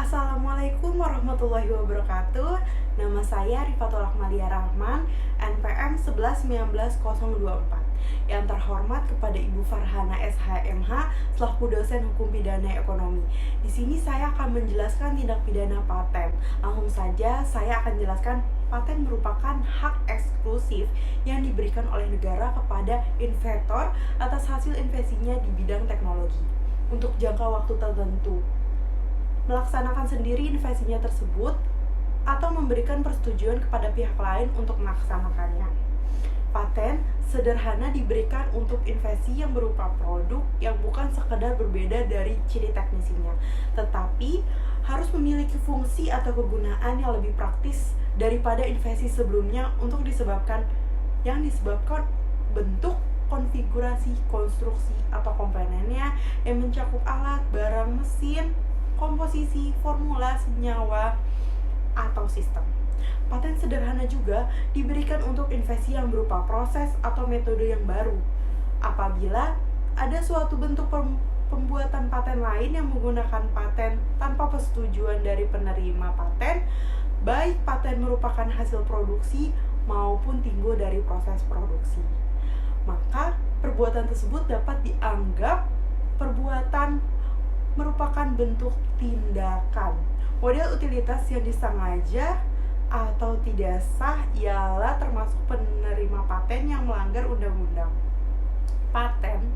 Assalamualaikum warahmatullahi wabarakatuh. Nama saya Rifatul Akmalia Rahman, NPM 1119024. Yang terhormat kepada Ibu Farhana SHMH selaku dosen hukum pidana ekonomi. Di sini saya akan menjelaskan tindak pidana paten. Langsung saja saya akan jelaskan paten merupakan hak eksklusif yang diberikan oleh negara kepada inventor atas hasil investasinya di bidang teknologi untuk jangka waktu tertentu, melaksanakan sendiri investasinya tersebut, atau memberikan persetujuan kepada pihak lain untuk melaksanakannya. Paten sederhana diberikan untuk investasi yang berupa produk yang bukan sekedar berbeda dari ciri teknisinya, tetapi harus memiliki fungsi atau kegunaan yang lebih praktis daripada investasi sebelumnya disebabkan bentuk, konfigurasi, konstruksi, atau komponennya yang mencakup alat, barang, mesin, komposisi, formula, senyawa, atau sistem. Paten sederhana juga diberikan untuk investasi yang berupa proses atau metode yang baru. Apabila ada suatu bentuk pembuatan paten lain yang menggunakan paten tanpa persetujuan dari penerima paten, baik paten merupakan hasil produksi maupun timbul dari proses produksi, maka perbuatan tersebut dapat dianggap perbuatan merupakan bentuk tindakan. Model utilitas yang disengaja atau tidak sah ialah termasuk penerima paten yang melanggar Undang-Undang Paten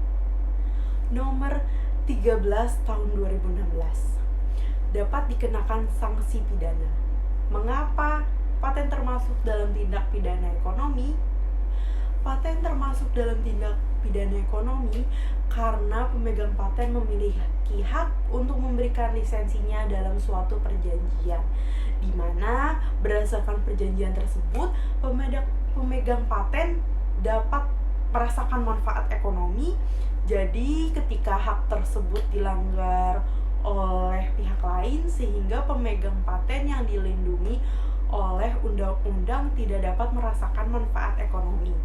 Nomor 13 Tahun 2016 dapat dikenakan sanksi pidana. Mengapa paten termasuk dalam tindak pidana ekonomi? Paten termasuk dalam tindak pidana ekonomi karena pemegang paten memiliki hak untuk memberikan lisensinya dalam suatu perjanjian, di mana berdasarkan perjanjian tersebut pemegang paten dapat merasakan manfaat ekonomi. Jadi ketika hak tersebut dilanggar oleh pihak lain, sehingga pemegang paten yang dilindungi oleh undang-undang tidak dapat merasakan manfaat ekonomi,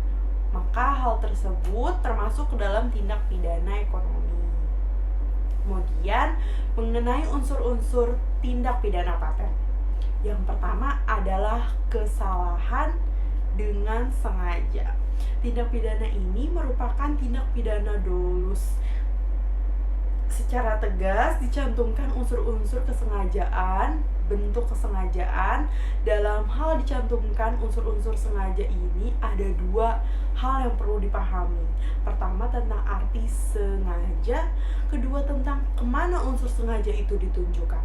maka hal tersebut termasuk dalam tindak pidana ekonomi. Kemudian, mengenai unsur-unsur tindak pidana paten. Yang pertama adalah kesalahan dengan sengaja. Tindak pidana ini merupakan tindak pidana dolus. Secara tegas dicantumkan unsur-unsur kesengajaan, bentuk kesengajaan. Dalam hal dicantumkan unsur-unsur sengaja ini ada dua hal yang perlu dipahami. Pertama tentang arti sengaja, kedua tentang kemana unsur sengaja itu ditunjukkan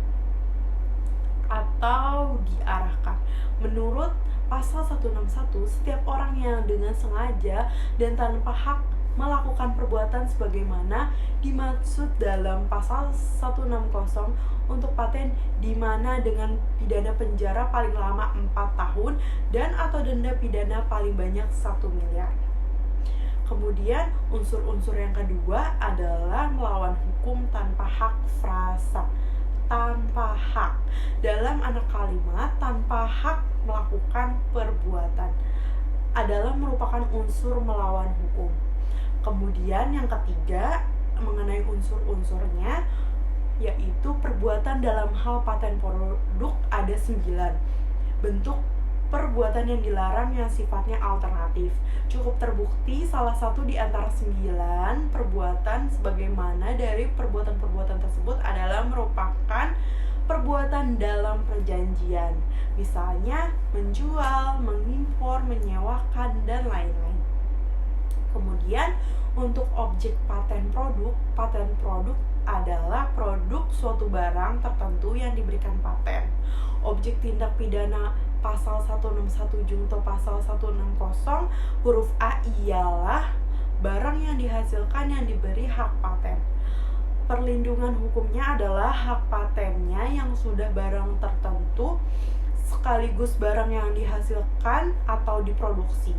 atau diarahkan. Menurut pasal 161, setiap orang yang dengan sengaja dan tanpa hak melakukan perbuatan sebagaimana dimaksud dalam pasal 160 untuk paten, di mana dengan pidana penjara paling lama 4 tahun dan atau denda pidana paling banyak 1 miliar. Kemudian unsur-unsur yang kedua adalah melawan hukum tanpa hak frasa. Tanpa hak, dalam anak kalimat tanpa hak melakukan perbuatan adalah merupakan unsur melawan hukum. Kemudian yang ketiga mengenai unsur-unsurnya, yaitu perbuatan dalam hal paten produk ada 9 bentuk perbuatan yang dilarang yang sifatnya alternatif. Cukup terbukti salah satu di antara 9 perbuatan sebagaimana dari perbuatan-perbuatan tersebut adalah merupakan perbuatan dalam perjanjian. Misalnya menjual, mengimpor, menyewakan, dan lain-lain. Kemudian untuk objek paten produk adalah produk suatu barang tertentu yang diberikan paten. Objek tindak pidana pasal 161 junto pasal 160 huruf A ialah barang yang dihasilkan yang diberi hak paten. Perlindungan hukumnya adalah hak patennya yang sudah barang tertentu sekaligus barang yang dihasilkan atau diproduksi.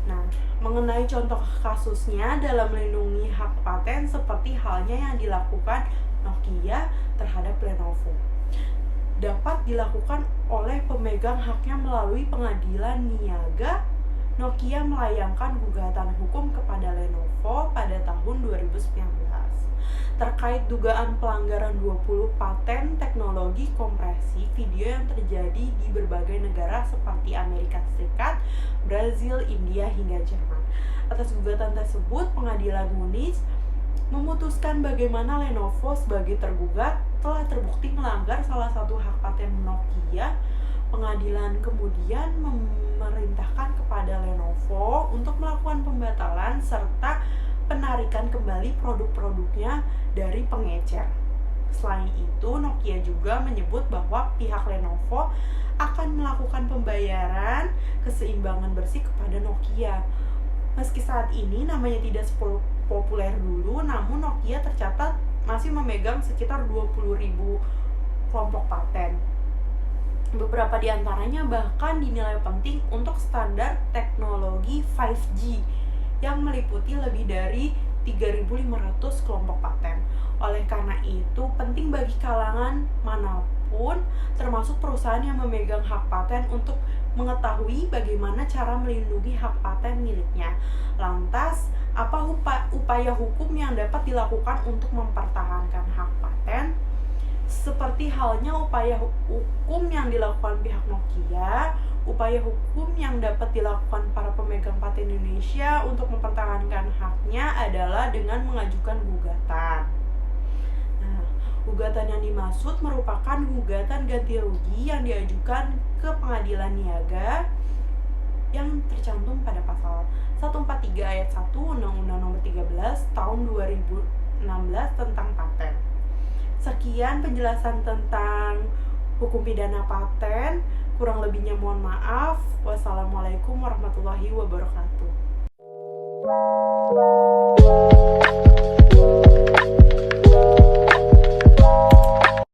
Nah, mengenai contoh kasusnya dalam melindungi hak paten seperti halnya yang dilakukan Nokia terhadap Lenovo, dapat dilakukan oleh pemegang haknya melalui pengadilan niaga Nokia melayangkan gugatan hukum kepada Lenovo pada tahun 2019 terkait dugaan pelanggaran 20 paten teknologi kompresi video yang terjadi di berbagai negara seperti Amerika Serikat, Brazil, India, hingga Jerman. Atas gugatan tersebut, pengadilan Munich memutuskan bagaimana Lenovo sebagai tergugat telah terbukti melanggar salah satu hak paten Nokia. Pengadilan kemudian memerintahkan kepada Lenovo untuk melakukan pembatalan serta penarikan kembali produk-produknya dari pengecer. Selain itu, Nokia juga menyebut bahwa pihak Lenovo akan melakukan pembayaran keseimbangan bersih kepada Nokia. Meski saat ini namanya tidak populer dulu, namun Nokia tercatat masih memegang sekitar 20.000 kelompok paten. Beberapa di antaranya bahkan dinilai penting untuk standar teknologi 5G yang meliputi lebih dari 3.500 kelompok paten. Oleh karena itu, penting bagi kalangan manapun, termasuk perusahaan yang memegang hak paten, untuk mengetahui bagaimana cara melindungi hak paten miliknya. Lantas, apa upaya hukum yang dapat dilakukan untuk mempertahankan hak paten? Seperti halnya upaya hukum yang dilakukan pihak Nokia, upaya hukum yang dapat dilakukan para pemegang paten Indonesia untuk mempertahankan haknya adalah dengan mengajukan gugatan. Nah, gugatan yang dimaksud merupakan gugatan ganti rugi yang diajukan ke pengadilan niaga yang tercantum pada pasal 143 ayat 1 Undang-Undang Nomor 13 Tahun 2016 tentang paten. Sekian penjelasan tentang hukum pidana paten. Kurang lebihnya mohon maaf. Wassalamualaikum warahmatullahi wabarakatuh.